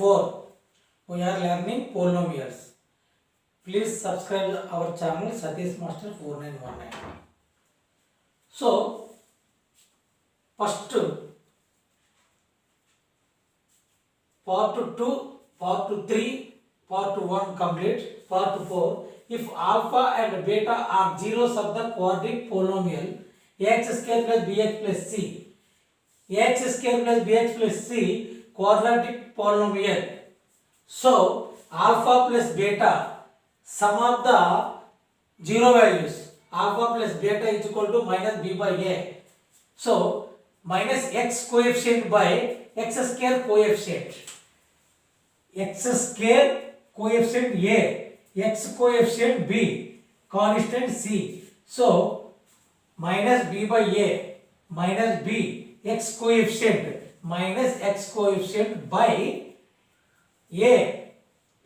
4 we are learning polynomials. Please subscribe our channel Satish Master 4919. So first part 2, part 3, part 1 complete. Part 4, if alpha and beta are zeros of the quadratic polynomial ax square plus bx plus c, ax square plus bx plus c quadratic polynomial. So alpha plus beta, sum of the zero values, alpha plus beta is equal to minus b by a. So minus x coefficient by x square coefficient. X square coefficient a, x coefficient b, constant c. So minus b by a minus b, x coefficient minus x coefficient by a,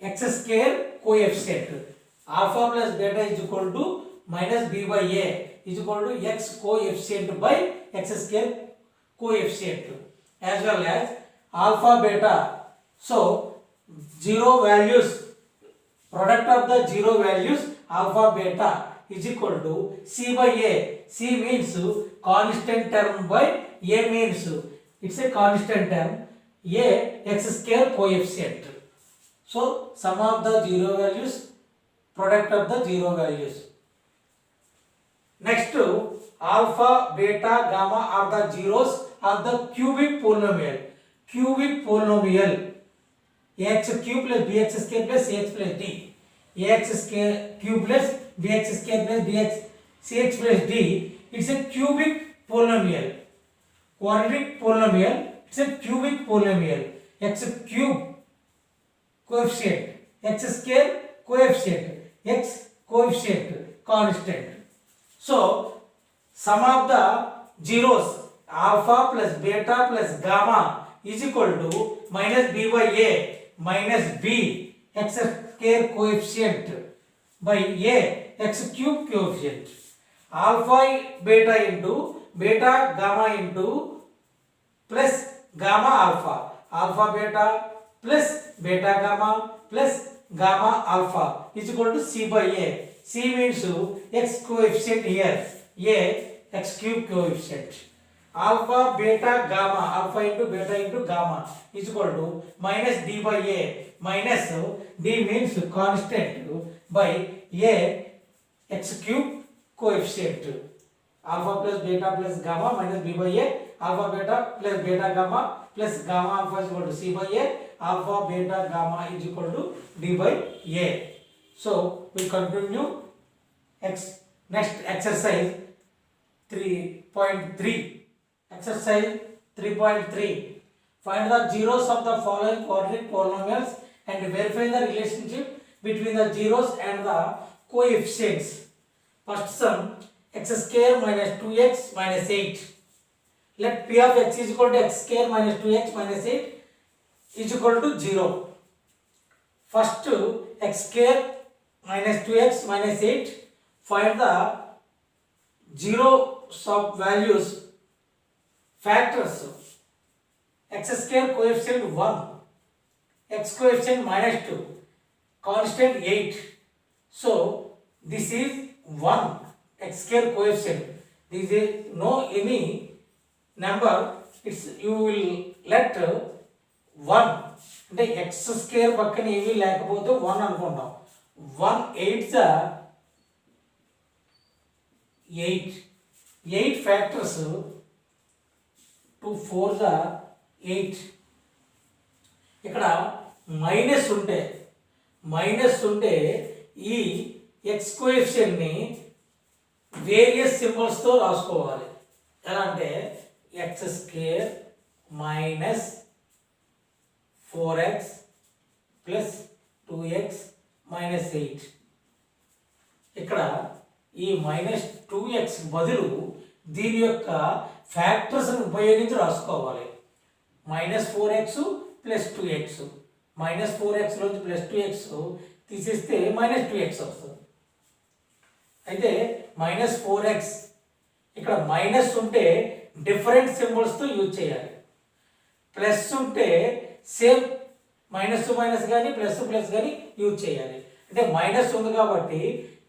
x square coefficient. Alpha plus beta is equal to minus b by a is equal to x coefficient by x square coefficient, as well as alpha beta. So zero values, product of the zero values alpha beta is equal to c by a. C means constant term by a means it's a constant term, a x square coefficient. So sum of the zero values, product of the zero values. Next, alpha, beta, gamma are the zeros of the cubic polynomial. Cubic polynomial ax cube plus bx square plus cx plus d. Ax square cube plus bx square plus dx cx plus d. It's a cubic polynomial. Quadratic polynomial. It's a cubic polynomial. X cube coefficient, x square coefficient, x coefficient constant. So sum of the zeros alpha plus beta plus gamma is equal to minus b by a minus b x square coefficient by a x cube coefficient. Alpha beta into beta gamma into plus gamma alpha, alpha beta plus beta gamma plus gamma alpha is equal to c by a. C means x coefficient here, a x cube coefficient. Alpha beta gamma, alpha into beta into gamma is equal to minus d by a minus d means constant by a x cube coefficient. Alpha plus beta plus gamma minus b by a, alpha beta plus beta gamma plus gamma alpha is equal to c by a, alpha beta gamma is equal to d by a. So we continue next exercise 3.3. Exercise 3.3. Find the zeros of the following quadratic polynomials and verify the relationship between the zeros and the coefficients. First sum, x square minus 2x minus 8. Let p of x is equal to x square minus 2x minus 8 is equal to 0. First, x square minus 2x minus 8. Find the zeros of values, factors. X square coefficient 1, x coefficient minus 2, constant 8. So this is 1, x square coefficient. This is no any number, it's you will let 1 అంటే x square పక్కన ఏమీ లేకపోతే 1 అనుకుంటాం. 1 8 8 factors 2 4 8. ఇక్కడ minus ఉంటే ఈ X కోఎఫిషియంట్ని various సింబల్స్తో రాసుకోవాలి. ఎలా అంటే X square minus 4x plus 2x minus 8. ఇక్కడ ఈ మైనస్ 2x బదులు దీని యొక్క ఫ్యాక్టర్స్ని ఉపయోగించి రాసుకోవాలి. Minus 4x plus 2x, minus 4x నుంచి ప్లస్ 2x తీసేస్తే మైనస్ 2x వస్తుంది. అయితే మైనస్ 4x ఇక్కడ మైనస్ ఉంటే డిఫరెంట్ సింబల్స్తో యూజ్ చేయాలి. ప్లస్ ఉంటే సేమ్ మైనస్ మైనస్ కానీ ప్లస్ ప్లస్ కానీ యూజ్ చేయాలి. అంటే మైనస్ ఉంది కాబట్టి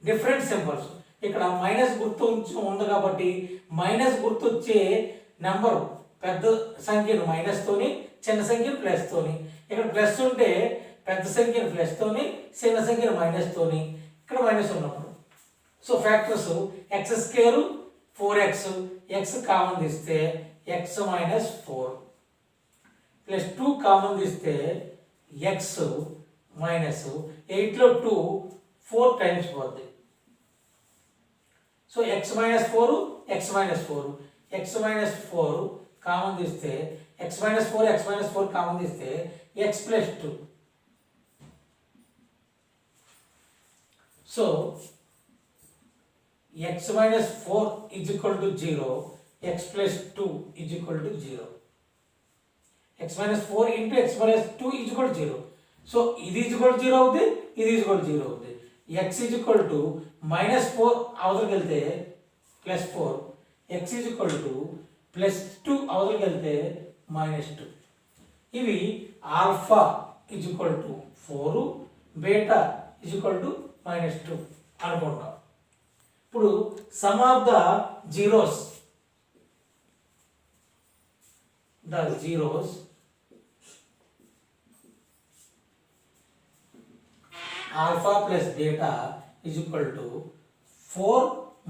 డిఫరెంట్ సింబల్స్. ఇక్కడ మైనస్ గుర్తు ఉంది కాబట్టి మైనస్ గుర్తు వచ్చే నెంబర్ పెద్ద సంఖ్యను మైనస్ తోని, చిన్న సంఖ్యను ప్లస్ తోని. ఇక్కడ ప్లస్ ఉంటే పెద్ద సంఖ్యను ప్లస్ తోని, చిన్న సంఖ్యను మైనస్ తోని. ఇక్కడ మైనస్ ఉన్నప్పుడు so factors x square 4x, x common తీస్తే ఎక్స్ మైనస్ 4 ప్లస్ 2 కామన్ తీస్తే ఎక్స్ మైనస్ 8లో 2 4 టైమ్స్ పోద్ది. So x minus 4 x minus 4 x minus 4 common తీస్తే x minus 4 x minus 4 common తీస్తే x plus 2. So x minus 4 is equal to 0, x plus 2 is equal to 0. x minus 4 into x minus 2 is equal to 0. So, ఇది is equal to 0 అవుతుంది, ఇది is equal to 0 అవుతుంది. x is equal to minus 4 అవతలకి వెళ్తే plus 4, x is equal to plus 2 అవతలకి వెళ్తే minus 2. ఇవి alpha is equal to 4, beta is equal to minus 2 అనుకుంటాం. ఇప్పుడు some of the zeros alpha plus beta is equal to 4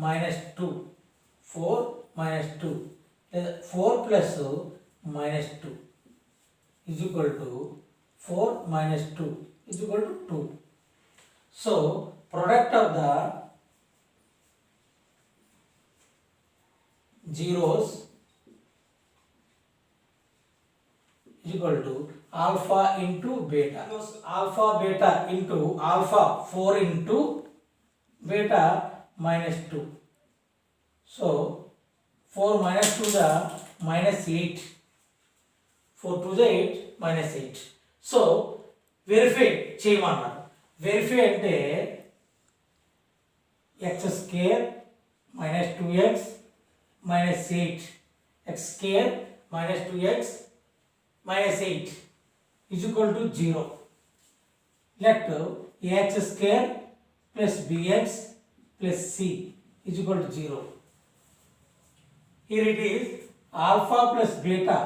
minus 2 లేదా 4 plus minus 2 is equal to 4 minus 2 is equal to 2. So product of the zeros is equal to alpha into beta. Alpha beta into alpha 4 into beta minus 2. So 4 minus 2 the minus 8. 4 2 the 8 minus 8. So verify చేయమన్నారు. Verify అంటే x square minus 2x minus 8, x square minus 2x minus 8 is equal to 0. Let ax square plus bx plus c is equal to 0. Here it is alpha plus beta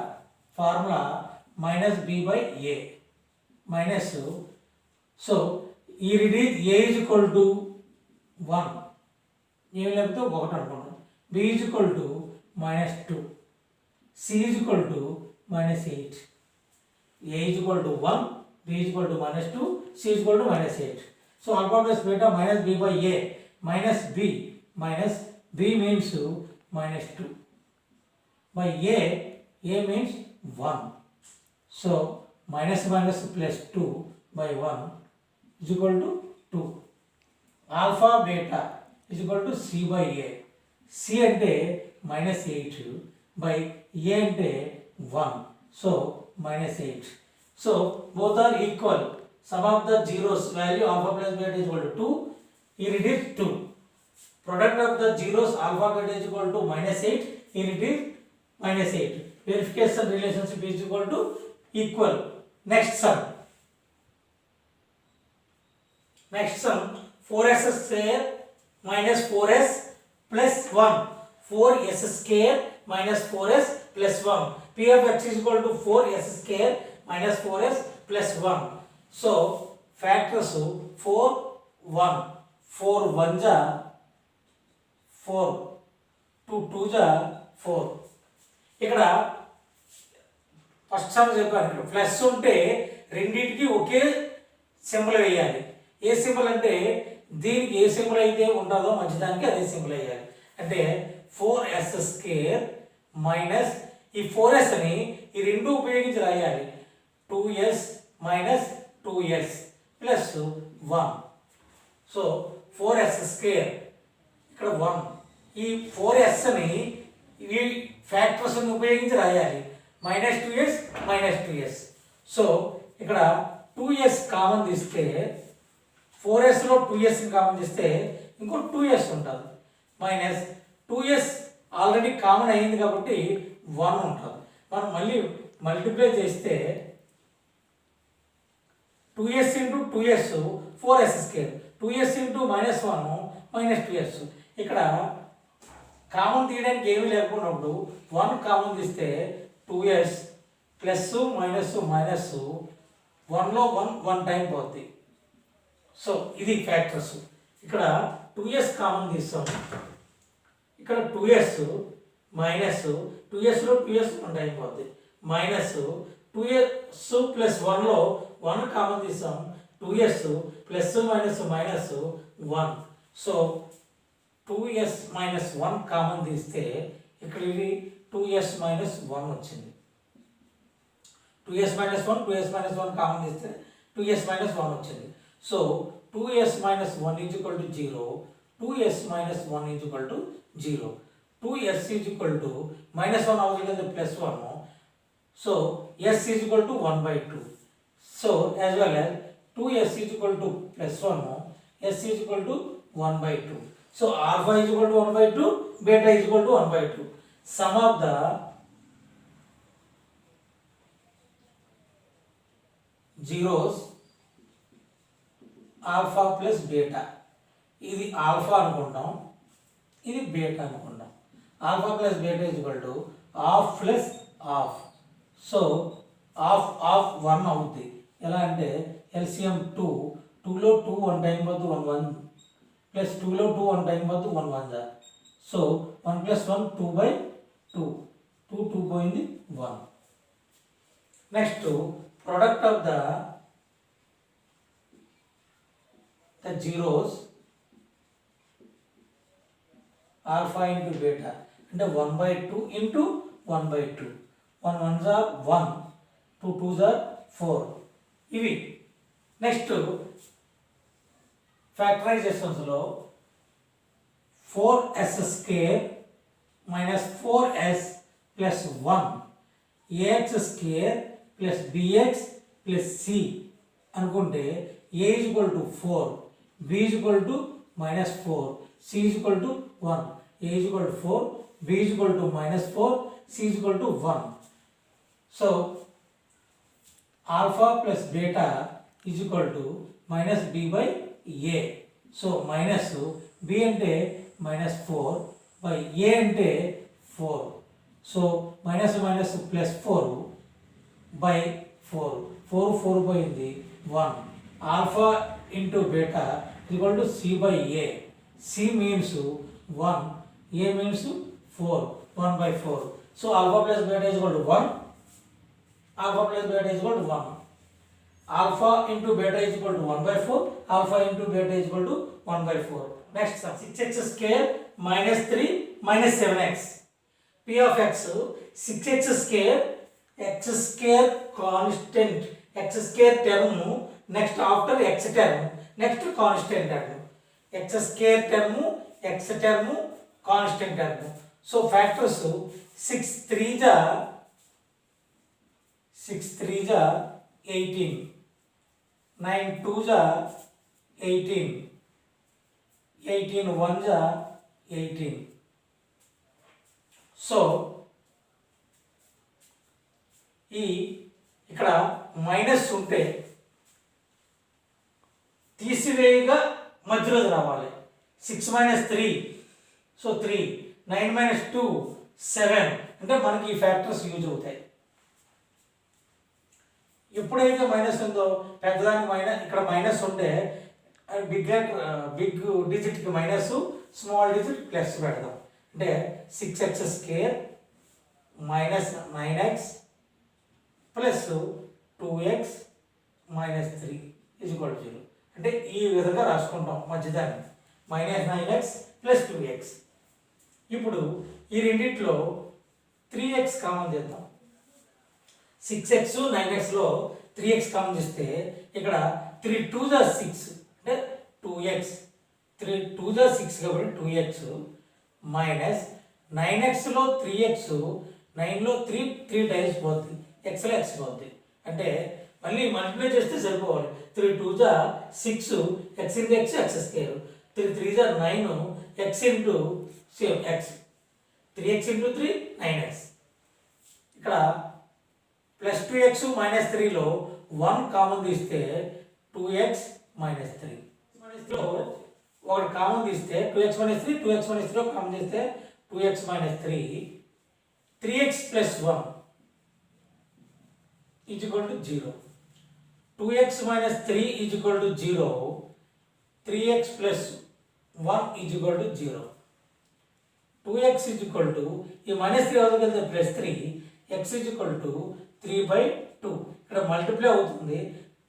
formula minus b by a minus. So here it is a is equal to 1. ఏ లేకపోతే 1 అనుకున్నాం. b is equal to minus 2, c is equal to minus 8, a is equal to 1, b is equal to minus 2, c is equal to minus 8. So alpha plus beta minus b by a minus b means minus 2 by a means 1. So minus minus plus 2 by 1 is equal to 2. Alpha beta is equal to c by a. c అంటే minus 8 by a అంటే 1. So minus 8. So both are equal. Sum of the zeros value alpha plus beta is equal to 2. Here it is 2. Product of the zeros alpha beta is equal to minus 8. Here it is minus 8. Verification relationship is equal to equal. Next sum. 4s square minus 4s plus 1. 4s square minus 4s plus 1. P of x is equal to 4s square minus 4s plus 1. So factors 4 1 4 1 ja 4 2 2 ja 4. ఇక్కడ first some చెప్పాను. Plus ఉంటే రెండింటికి ఒకే symbol వేయాలి. ఏ symbol అంటే దీనికి ఏ symbol అయితే ఉంటుందో మధ్యదానికి అదే సింబల్ వేయాలి. అంటే 4s స్క్వేర్ మైనస్ ఈ 4s ని ఈ రెండు ఉపయోగించి రాయాలి. 2s minus 2s plus 1. So 4s square ఇక్కడ 1. ఈ 4s ని ఈ ఫ్యాక్టర్స్ ని ఉపయోగించి రాయాలి. Minus 2s minus 2s. So ఇక్కడ 2s కామన్ తీస్తే 4s లో 2s ని కామన్ తీస్తే ఇంకో 2s ఉంటుంది. మైనస్ 2s ఆల్రెడీ కామన్ అయింది కాబట్టి 1 ఉంటుంది. మనం మళ్ళీ మల్టిప్లై చేస్తే 2s into 2s 4s square, 2s into -1 -2s. ఇక్కడ కామన్ తీయడానికి ఏమీ లేకున్నప్పుడు 1 కామన్ తీస్తే 2s ప్లస్ మైనస్ మైనస్ 1లో 1 టైం పోతుంది. సో ఇది ఫ్యాక్టర్స్. ఇక్కడ 2s కామన్ తీస్తాం, ఇక్కడ 2s మైనస్ 2sలో 2s 1 టైం పోతుంది, మైనస్ 2s ప్లస్ 1లో 1 కామన్ తీస్తాం, 2s plus minus minus 1. So 2s minus 1 common తీస్తే ఇక్కడ ఇది 2s మైనస్ 1 వచ్చింది. 2s minus 1 2s minus 1 common తీస్తే 2s మైనస్ 1 వచ్చింది. So 2s minus 1 is equal to 0, 2s minus 1 is equal to 0, 2s is equal to minus 1 avutadi plus 1, so s is equal to 1 by 2. So as well as 2s is equal to plus 1, s is equal to 1 by 2. So alpha is equal to 1 by 2, beta is equal to 1 by 2. Sum of the zeros alpha plus beta, ఇది alpha అనుకుంటాం, ఇది beta అనుకుంటాం. Alpha plus beta is equal to half plus half. So half half 1 అవుతుంది. ఎలా అంటే LCM 2, 2లో 2 1 time వద్దు 1 1 plus 2లో 2 1 టైం వద్దు 1 1 జా. సో 1 ప్లస్ 1 2 by 2, 2 పోయింది 1. Next product of the zeros alpha into beta అంటే 1 by 2 into 1 by 2, 1 1s are 1, 2 2s are 4. ఇవి నెక్స్ట్ ఫ్యాక్టరైజేషన్స్లో 4s square minus 4s plus 1 ax square plus bx plus c అనుకుంటే a is equal to 4, b is equal to minus 4, c is equal to 1. a is equal to 4, b is equal to minus 4, c is equal to 1. So alpha plus beta is equal to minus b by a. So minus b ante minus 4 by a ante 4. So minus minus plus 4 by 4, 4 పోయింది 1. Alpha into beta is equal to c by a. C means 1, a means 4, 1 by 4. So alpha plus beta is equal to 1. Alpha plus beta is equal to 1. Alpha into beta is equal to 1 by 4. Alpha into beta is equal to 1 by 4. Next sum, 6x square minus 3 minus 7x. P of x 6x square, x square constant, x square term, next after x term, next constant term, x square term, x term, constant term. So factors 6 3s are 18, 9 2s are 18, 18 1s are 18. So ఇక్కడ minus ఉంటే తీసివేయగా మధ్యలోకి రావాలి. 6 minus 3, so 3, 9 minus 2 7, అంటే మనకి ఈ factors use అవుతాయి. ఎప్పుడైతే minus ఉందో పెద్దదానికి మైనస్, ఇక్కడ మైనస్ ఉంటే బిగ్ డిజిట్కి మైనస్, స్మాల్ డిజిట్ ప్లస్ పెడదాం. అంటే 6x square minus 9x plus 2x minus 3 is equal to 0. అంటే ఈ విధంగా రాసుకుంటాం మధ్యదాన్ని, మైనస్ 9x ప్లస్ 2x. ఇప్పుడు ఈ రెండిట్లో 3x కామన్ చేద్దాం. 6x 9xలో 3x కామన్ చేస్తే ఇక్కడ 3 2s are 6, అంటే 2x, 3 2s are 6 కాబట్టి 2x మైనస్ 9xలో 3x, 9లో 3 టైమ్స్ పోతుంది, xలో x పోతుంది. అంటే మళ్ళీ మల్టిప్లై చేస్తే సరిపోవాలి. 3 2s are 6, x into x, x square, 3 3s are 9, x into same x, 3x into 3 9x. ఇక్కడ ప్లస్ 2x మైనస్ 3లో 1 కామన్ తీస్తే 2x minus 3 లో ఒకటి కామన్ తీస్తే 2x minus 3 2x minus 3 common తీస్తే 2x minus 3 3x plus 1 is equal to 0 2x minus 3 is equal to 0 3x plus 1 is equal to 0 2x is equal to ఈ minus 3 అవుతుంది plus 3 x is equal to 3/2 ఇక్కడ multiply అవుతుంది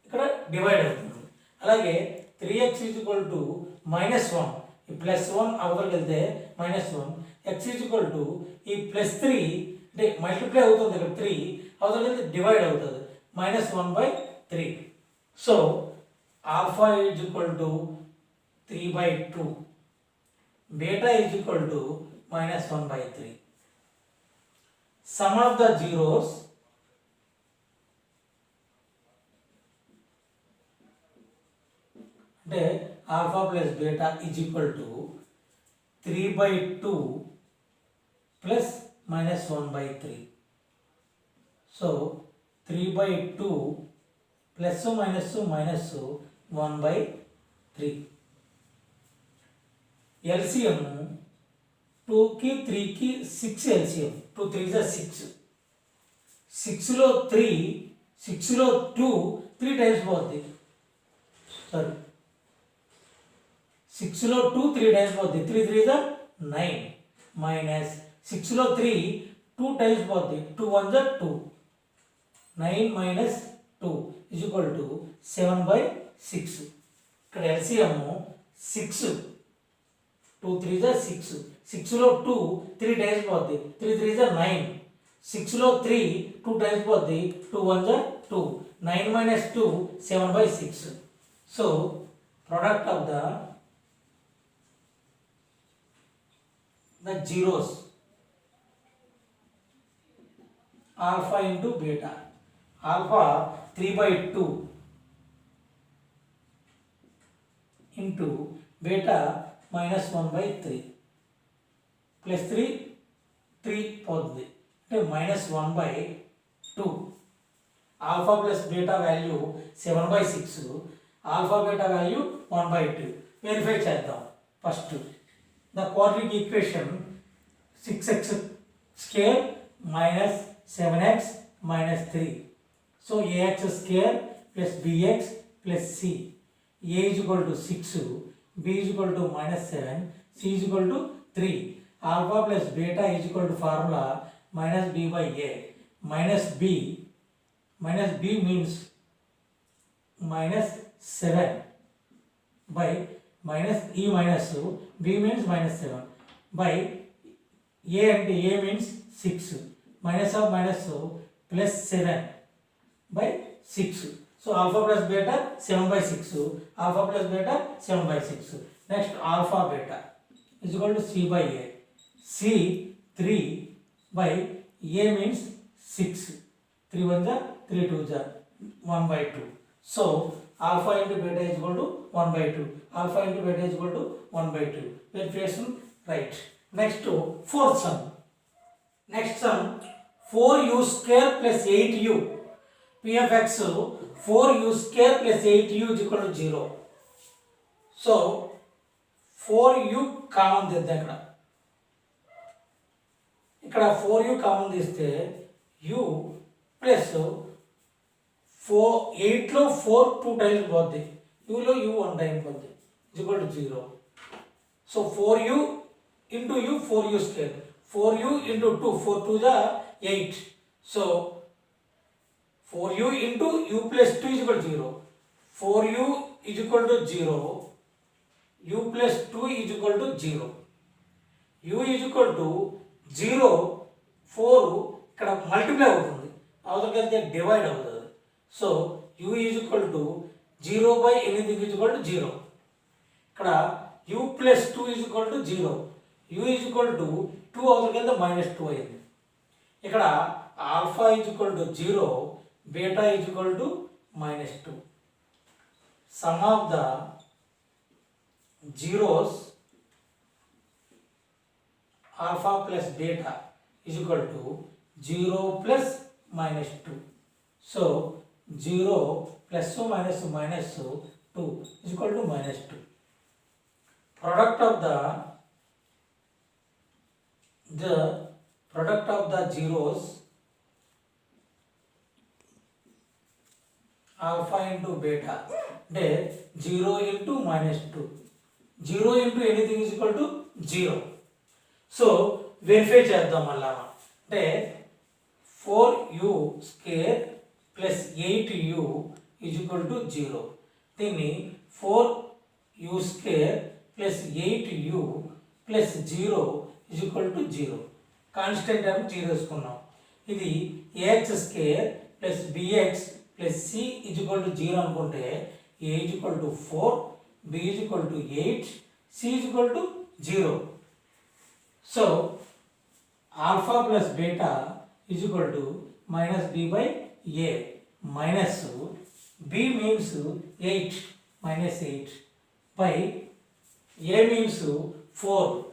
ఇక్కడ divide అవుతుంది అలాగే 3x is equal to -1 ఈ plus 1 అవతలకి వెళ్తే -1 x is equal to ఈ ప్లస్ 3 అంటే మల్టిప్లై అవుతుంది ఇక్కడ 3 అవతలకి వెళ్తే డివైడ్ అవుతుంది -1/3 so alpha is equal to 3/2 beta is equal to -1/3 sum of the zeros అంటే alpha plus beta is equal to 3/2 plus -1/3 so 3/2 plus minus minus 1/3 LCM 2కి 3కి 6 ఎల్సిఎం 2 3 6 6లో 3 6లో 2 3 టైమ్స్ పోద్ది సారీ 6లో 2 3 టైమ్స్ పోద్ది 3 3 9 మైనస్ 6లో 3 2 టైమ్స్ పోద్ది 2 1 2 9 minus 2 is equal to 7/6 ఇక్కడ LCM 6 2 3 6 6లో 2 3 times పోద్ది 3 3 9 6లో 3 2 times పోద్ది 2 1 2 9 minus 2 7/6 so product of the zeros alpha into beta alpha 3/2 into beta -1/3 plus 3 పోతుంది అంటే -1/2 alpha plus beta value 7/6 alpha beta value 1/2 verify చేద్దాం first the quadratic equation 6x square minus 7x minus 3 so ax square plus bx plus c a is equal to 6 b is equal to -7 c is equal to 3 alpha plus beta is equal to formula minus b by a minus b means -7 by minus e minus b means -7 by a and a means 6 minus of minus plus 7 by 6 so alpha plus beta 7/6 alpha plus beta 7/6 next alpha beta is equal to c by a c 3 by a means 6 3 1 3 2 1/2 so alpha into beta is equal to 1/2 alpha into beta is equal to 1/2 verification right next fourth sum next sum 4u square plus 8u p of x 4u square plus 8u is equal to 0 so 4u common తీద్దాం ఇక్కడ 4u common తీస్తే u plus 8లో 4 2 times పోద్ది uలో u 1 time పోద్ది is equal to 0 so 4u into u 4u square 4u into 2 4 2 8 so 4u into u plus 2 is equal to 0 4u is equal to 0 u plus 2 is equal to 0 u is equal to 0 4 ఇక్కడ multiply అవుతుంది అవతలకి divide అవుతుంది so u is equal to 0 by anything is equal to 0 ఇక్కడ u plus 2 is equal to 0 u is equal to 2 అవతలకి -2 అయింది ఇక్కడ alpha is equal to 0 beta is equal to -2 sum of the zeros alpha plus beta is equal to 0 plus -2 so 0 plus minus minus 2 is equal to minus 2. Product of the zeros alpha into beta అంటే 0 into minus 2. 0 into anything is equal to 0. So verify చేద్దాం మళ్ళా అంటే 4u square plus 8u is equal to 0. దీన్ని 4u square plus 8u plus 0 is equal to 0. Constant term 0 తీసుకున్నాం. ఇది ax square plus bx plus c is equal to 0 అనుకుంటే a is equal to 4, b is equal to 8, c is equal to 0. So alpha plus beta is equal to minus b by a. Minus b means 8 minus 8 by a means 4.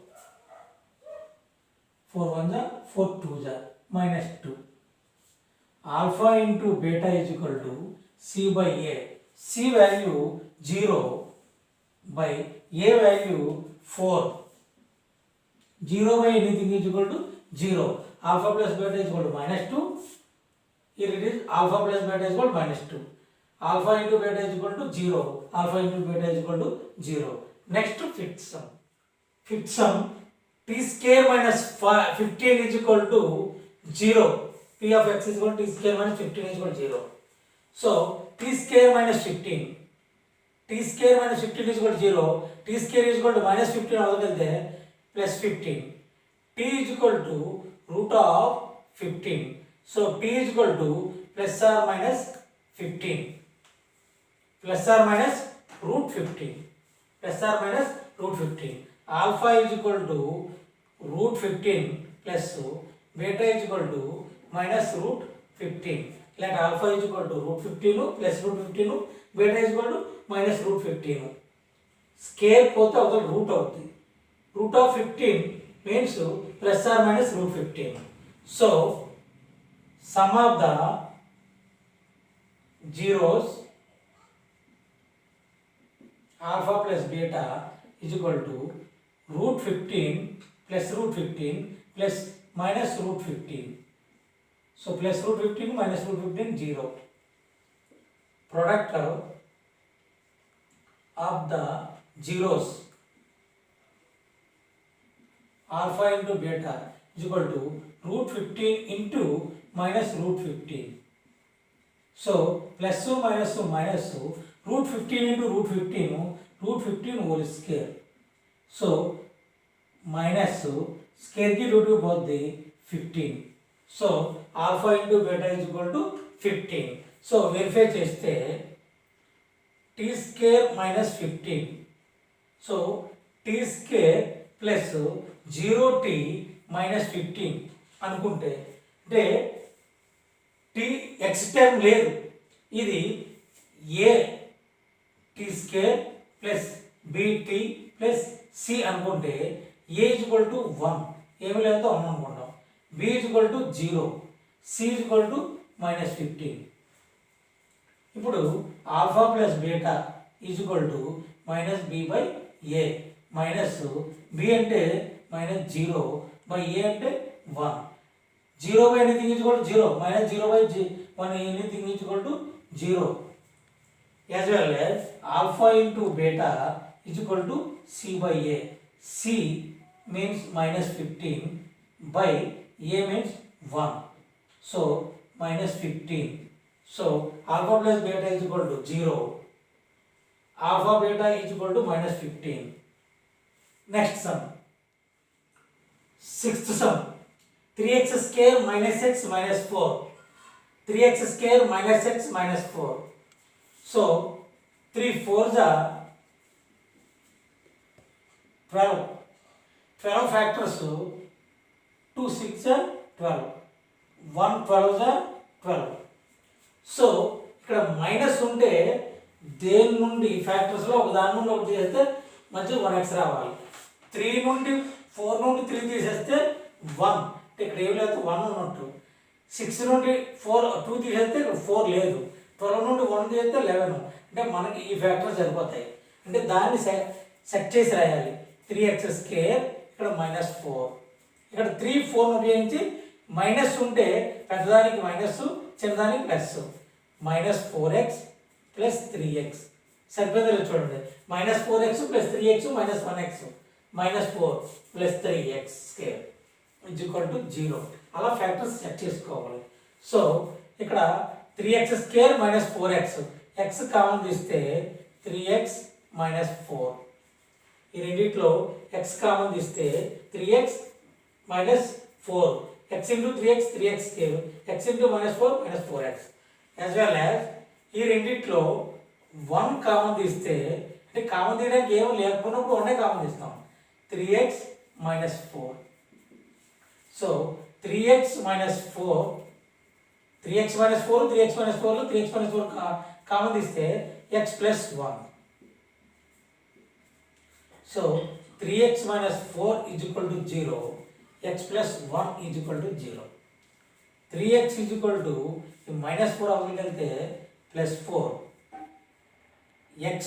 4 1 ja 4 2 ja minus 2. Alpha into beta is equal to c by a. C value 0 by a value 4. 0 by anything is equal to 0. Alpha plus beta is equal to minus 2. Here it is alpha plus beta is equal to minus 2. Alpha into beta is equal to 0. Alpha into beta is equal to 0. Next fifth sum. Fifth sum t square minus 15 is equal to 0. P of x is equal to t square minus 15 is equal to 0. So t square minus 15. T square minus 15 is equal to 0. T square is equal to minus 15 avagante plus 15. T is equal to root of 15. So t is equal to plus or minus 15. Plus or minus root 15. Plus or minus root 15. Alpha is equal to root 15 plus beta is equal to minus root 15. Let alpha is equal to root 15 plus root 15, beta is equal to minus root 15. Scale పోతే అవతల root అవుతుంది. Root of 15 means plus or minus root 15. So sum of the zeros alpha plus beta is equal to root 15 plus root 15 plus minus root 15. So plus root 15 minus root 15 0. Product of the zeros alpha into beta is equal to root 15 into minus root 15. So plus minus root 15 into root 15 whole square. So minus square ki root both the 15. So alpha into beta is equal to 15. So verify cheste t square minus 15. So t square plus 0t minus 15 అనుకుంటే అంటే t x term లేదు, ఇది a t square plus bt plus c అనుకుంటే a is equal to 1, ఏమి లేదో 1 అనుకుంటాం. b is equal to 0, c is equal to minus 15. ఇప్పుడు alpha plus beta is equal to minus B by A. Minus B అంటే minus 0 by A అంటే 1. 0 by anything is equal to 0. Minus 0 by 1 anything is equal to 0. As well as alpha into beta is equal to c by a. C means minus 15 by a means 1. So minus 15. So alpha plus beta is equal to 0. Alpha beta is equal to minus 15. Next sum. Sixth sum. 3x square minus x minus 4. 3x square minus x minus 4. So 3 4s are 12. 12 factors 2 6 are 12. 1 12s are 12. So ఇక్కడ minus ఉంటే దేని నుండి ఫ్యాక్టర్స్లో ఒక దాని నుండి ఒకటి చేస్తే మంచిగా 1x రావాలి. 3 నుండి 4 నుండి 3 తీసేస్తే 1, ఇక్కడ ఏం లేదు 1 ఉన్నట్టు. 6 నుండి 2 తీసేస్తే ఇక్కడ 4 లేదు. 12 నుండి 1 చేస్తే 11, అంటే మనకి ఈ ఫ్యాక్టర్ సరిపోతాయి. అంటే దాన్ని సెట్ చేసి రాయాలి. 3x², ఇక్కడ -4, ఇక్కడ 3, 4 ఉపయోగించి మైనస్ ఉంటే పెద్దదానికి మైనస్, చిన్నదానికి ప్లస్. -4x + 3x సరిపోతుంది చూడండి. -4x + 3x -1x -4 + 3x² = 0. అలా ఫ్యాక్టర్స్ సెట్ చేసుకోవాలి. సో ఇక్కడ 3x² - 4x, x కామన్ తీస్తే 3x - 4, ఈ రెండిట్లో x కామన్ తీస్తే 3x - 4, x × 3x 3x², x × -4 -4x, as well as ఈ రెండిట్లో 1 కామన్ తీస్తే, అంటే కామన్ తీయడానికి ఏమో లేకపోయినప్పుడు 1 కామన్ తీస్తాం, 3x - 4. So 3x - 4, 3x - 4, 3x - 4లో 3x - 4 common తీస్తే x + 1. So 3x - 4 = 0, x + 1 = 0. 3x -4 అవతలకి వెళ్తే +4, x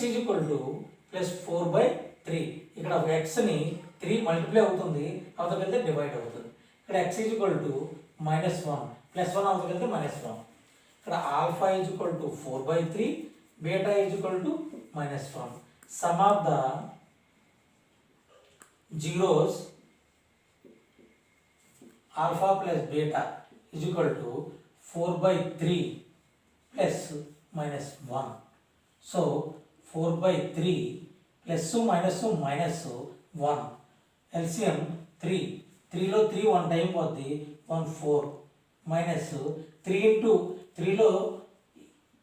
+4/3. ఇక్కడ xని 3 మల్టిప్లై అవుతుంది, అవతలకి వెళ్తే డివైడ్ అవుతుంది. ఇక్కడ x -1, +1 అవతలకి వెళ్తే -1. ఇక్కడ alpha 4/3, beta -1. Some of the zeros alpha plus beta = 4/3 plus minus 1. So 4/3 plus minus 1. LCM 3. 3లో 3 1 time పోద్ది, 1 4 minus 3 into 3లో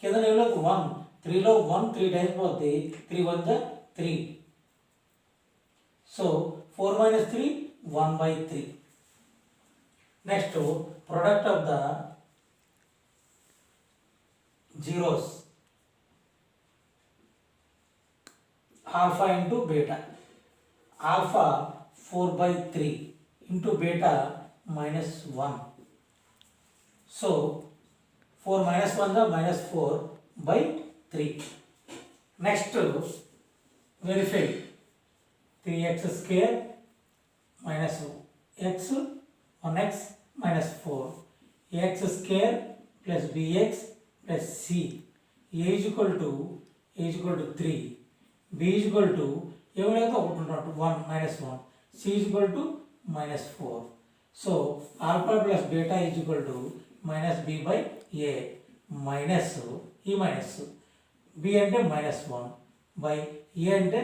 కింద నెలలో 1, 3లో 1 3 టైమ్స్ పోద్ది, 3 1 3. So 4 - 3 1/3. Next, product of the zeros, alpha into beta. Alpha 4/3 into beta -1. So 4 - 1 -4/3. Next, verify 3x² - x 1x -4, ax² + bx + c, a = 3, b ఏమి లేదు ఒకటి ఉన్నట్టు 1 -1, c -4. So alpha plus beta -b/a minus ఈ minus b అంటే -1/a అంటే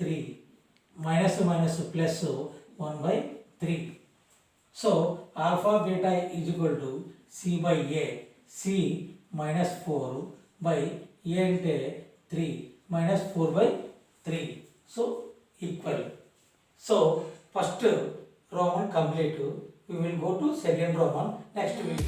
3, minus plus 1/3. So alpha beta c/a, c -4/a అంటే 3 -4/3. So equal. So first Roman complete. We will go to second Roman next week.